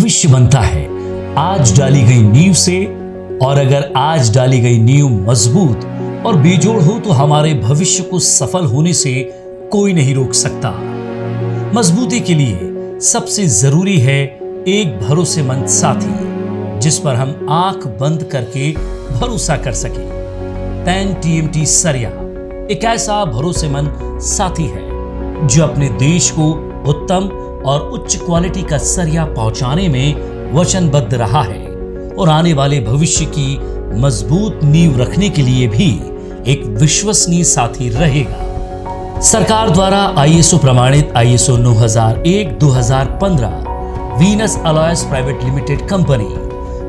भविष्य बनता है आज डाली गई नींव से। और अगर आज डाली गई नींव मजबूत और बेजोड़ हो तो हमारे भविष्य को सफल होने से कोई नहीं रोक सकता। मजबूती के लिए सबसे जरूरी है एक भरोसेमंद साथी जिस पर हम आंख बंद करके भरोसा कर सके। पेन टीएमटी सरिया एक ऐसा भरोसेमंद साथी है जो अपने देश को उत्तम और उच्च क्वालिटी का सरिया पहुंचाने में वचनबद्ध रहा है और आने वाले भविष्य की मजबूत नींव रखने के लिए भी एक विश्वसनीय साथी रहेगा। सरकार द्वारा आईएसओ प्रमाणित ISO 9001-2015 Venus alloys private limited company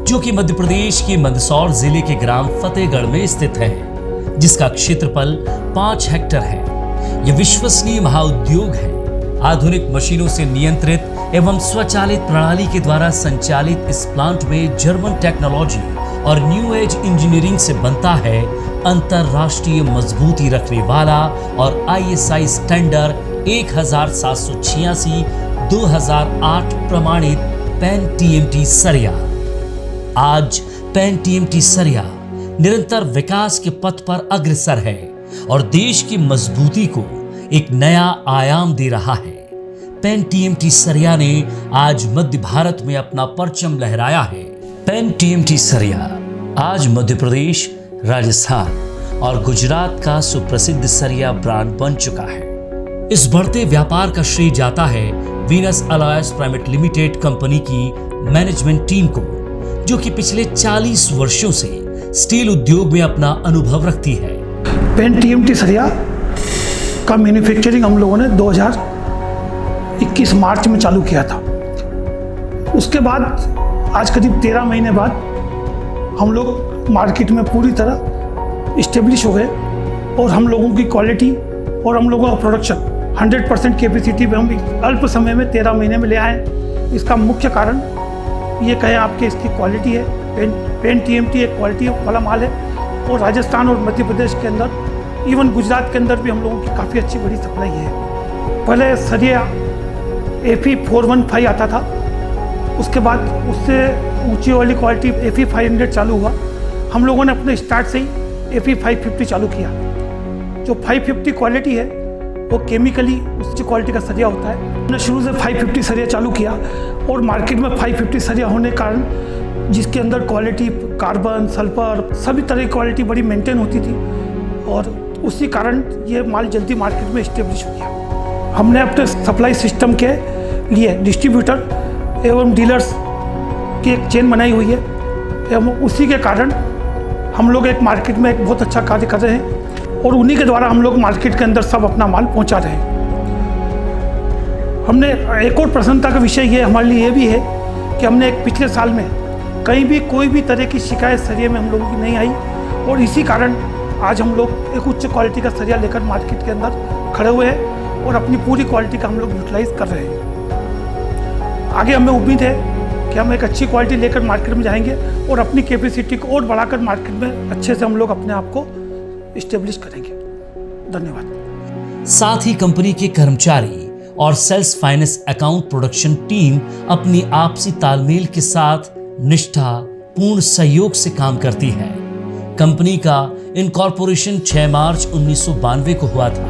जो कि मध्य प्रदेश के मंदसौर जिले के ग्राम फतेहगढ़ में स्थित है, जिसका क्षेत्रफल 5 हेक्टेयर है। यह विश्वसनीय महाउद्योग है। आधुनिक मशीनों से नियंत्रित एवं स्वचालित प्रणाली के द्वारा संचालित इस प्लांट में जर्मन टेक्नोलॉजी और न्यू एज इंजीनियरिंग से बनता है अंतरराष्ट्रीय मजबूती रखने वाला और आईएसआई स्टैंडर्ड 1786/2008 प्रमाणित पेन टीएमटी सरिया। आज पेन टीएमटी सरिया निरंतर विकास के पथ पर अग्रसर है और देश की मजबूती को एक नया आयाम दे रहा है। पेन टीएमटी सरिया ने आज मध्य भारत में अपना परचम लहराया है। पेन टीएमटी सरिया आज मध्य प्रदेश, राजस्थान और गुजरात का सुप्रसिद्ध सरिया ब्रांड बन चुका है। इस बढ़ते व्यापार का श्रेय जाता है Venus alloys private limited company की मैनेजमेंट टीम को, जो कि पिछले 40 वर्षों से स्टील उद्योग में अपना अनुभव रखती है। पेन टीएमटी सरिया का मैन्युफैक्चरिंग हम लोगों ने 2021 मार्च में चालू किया था। उसके बाद आज करीब 13 महीने बाद हम लोग मार्केट में पूरी तरह इस्टेब्लिश हो गए और हम लोगों की क्वालिटी और हम लोगों का प्रोडक्शन 100% कैपेसिटी पे हम अल्प समय में 13 महीने में ले आए। इसका मुख्य कारण ये कहें आपके इसकी क्वालिटी है। पेन टीएमटी एक क्वालिटी वाला माल है और राजस्थान और मध्य प्रदेश के अंदर, इवन गुजरात के अंदर भी हम लोगों की काफ़ी अच्छी बड़ी सप्लाई है। पहले सरिया FE415 आता था, उसके बाद उससे ऊंची वाली क्वालिटी FE500 चालू हुआ। हम लोगों ने अपने स्टार्ट से ही FE550 चालू किया। जो 550 क्वालिटी है वो केमिकली उच्च क्वालिटी का सरिया होता है। हमने शुरू से 550 सरिया चालू किया और मार्केट में 550 सरिया होने के कारण जिसके अंदर क्वालिटी कार्बन, सल्फर सभी तरह की क्वालिटी बड़ी मेंटेन होती थी और उसी कारण ये माल जल्दी मार्केट में इस्टेब्लिश हो गया। हमने अपने सप्लाई सिस्टम के लिए डिस्ट्रीब्यूटर एवं डीलर्स की एक चेन बनाई हुई है एवं उसी के कारण हम लोग एक मार्केट में एक बहुत अच्छा कार्य कर रहे हैं और उन्हीं के द्वारा हम लोग मार्केट के अंदर सब अपना माल पहुंचा रहे हैं। हमने एक और प्रसन्नता का विषय ये हमारे लिए ये भी है कि हमने एक पिछले साल में कहीं भी कोई भी तरह की शिकायत सरिये में हम लोगों की नहीं आई और इसी कारण आज हम लोग एक उच्च क्वालिटी का सरिया लेकर मार्केट के अंदर खड़े हुए हैं और अपनी पूरी क्वालिटी का हम लोग यूटिलाइज कर रहे हैं। आगे हमें उम्मीद है कि हम एक अच्छी क्वालिटी लेकर मार्केट में जाएंगे और अपनी कैपेसिटी को और बढ़ाकर मार्केट में अच्छे से हम लोग अपने आप को इस्टेब्लिश करेंगे। धन्यवाद। साथ ही कंपनी के कर्मचारी और sales finance account production team अपनी आपसी तालमेल के साथ निष्ठा पूर्ण सहयोग से काम करती है। कंपनी का इनकॉर्पोरेशन 6 मार्च 1992 को हुआ था।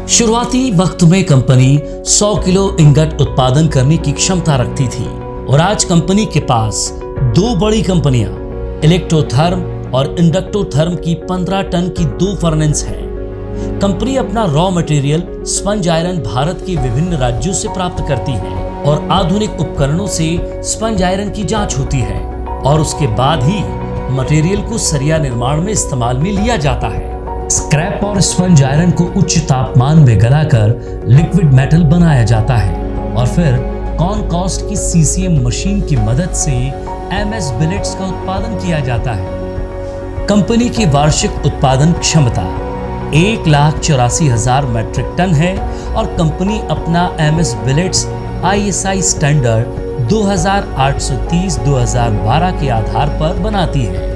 शुरुआती वक्त में कंपनी 100 किलो इंगट उत्पादन करने की क्षमता रखती थी और आज कंपनी के पास 2 बड़ी कंपनियां इलेक्ट्रोथर्म और इंडक्टोथर्म की 15 टन की 2 फर्नेस है। कंपनी अपना raw material sponge iron Bharat के विभिन्न राज्यों से प्राप्त करती है और आधुनिक उपकरणों से स्पंज आयरन की जांच होती है और उसके बाद ही मटेरियल को सरिया निर्माण में इस्तेमाल में लिया जाता है। स्क्रैप और स्पंज आयरन को उच्च तापमान में गलाकर लिक्विड मेटल बनाया जाता है और फिर कॉनकास्ट की CCM मशीन की मदद से MS बिलेट्स का उत्पादन किया जाता है। कंपनी की वार्षिक उत्पादन क्षमता 1,84,000 मैट्रिक टन है और कंपनी अपना MS बिलेट्स ISI स्टैंडर्ड 2830-2012 के आधार पर बनाती है।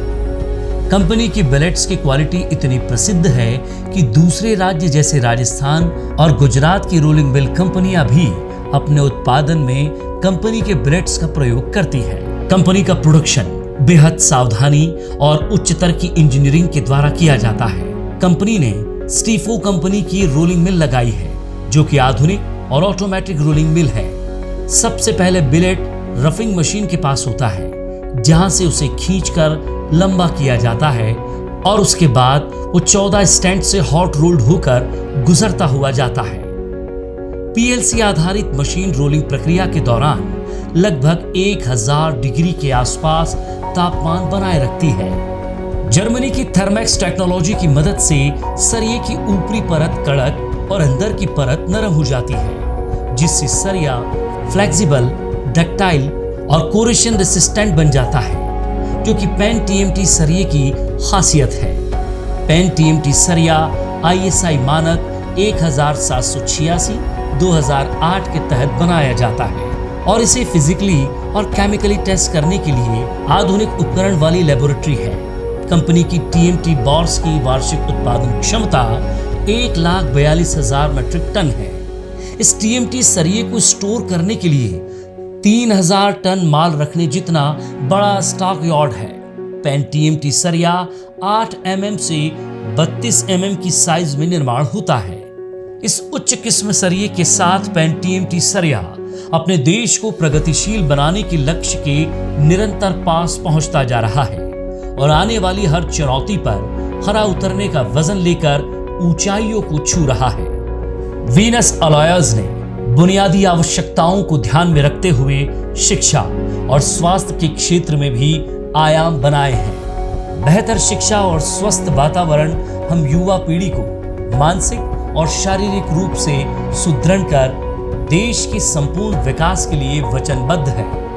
कंपनी की बिलेट्स की क्वालिटी इतनी प्रसिद्ध है कि दूसरे राज्य जैसे राजस्थान और गुजरात की रोलिंग मिल कंपनियां भी अपने उत्पादन में कंपनी के बिलेट्स का प्रयोग करती है। कंपनी का प्रोडक्शन बेहद सावधानी और उच्चतर की इंजीनियरिंग के द्वारा किया जाता है। कंपनी ने स्टीफो कंपनी की रोलिंग मिल लगाई है, जो कि आधुनिक और ऑटोमेटिक रोलिंग मिल है। सबसे पहले बिलेट रफिंग मशीन के पास होता है, जहां से उसे खींचकर लंबा किया जाता है और उसके बाद वो 14 स्टैंड से हॉट रोल्ड होकर गुजरता हुआ जाता है। पीएलसी आधारित मशीन रोलिंग प्रक्रिया के दौरान लगभग 1000 डिग्री के आसपास तापमान बनाए रखती है। जर्मनी की थर्मैक्स टेक्नोलॉजी की मदद से सरिये की ऊपरी परत कड़क और अंदर की परत नरम हो जाती है, जिससे सरिया फ्लेक्सिबल, डक्टाइल और कोरेशन रेसिस्टेंट बन जाता है, जो कि पेन टीएमटी सरिये की खासियत है। पेन टीएमटी सरिया आईएसआई मानक 1786/2008 के तहत बनाया जाता है और इसे फिजिकली और केमिकली टेस्ट करने के लिए आधुनिक उपकरण वाली लेबोरेटरी है। कंपनी की टीएमटी बॉर्स की वार्षिक उत्पादन क्षमता 1,42,000 मीट्रिक टन है। इस टीएमटी सरिये को स्टोर करने के लिए 3000 टन माल रखने जितना बड़ा स्टॉक यार्ड है। पेन टीएमटी सरिया 8 mm से 32 mm की साइज में निर्माण होता है। इस उच्च किस्म सरिये के साथ पेन टीएमटी सरिया अपने देश को प्रगतिशील बनाने के लक्ष्य के निरंतर पास पहुंचता जा रहा है और आने वाली हर चुनौती पर खरा उतरने का वजन लेकर ऊंचाइयों को छू रहा है। वीनस अलॉयर्स ने बुनियादी आवश्यकताओं को ध्यान में रखते हुए शिक्षा और स्वास्थ्य के क्षेत्र में भी आयाम बनाए हैं। बेहतर शिक्षा और स्वस्थ वातावरण हम युवा पीढ़ी को मानसिक और शारीरिक रूप से सुदृढ़ कर देश के संपूर्ण विकास के लिए वचनबद्ध है।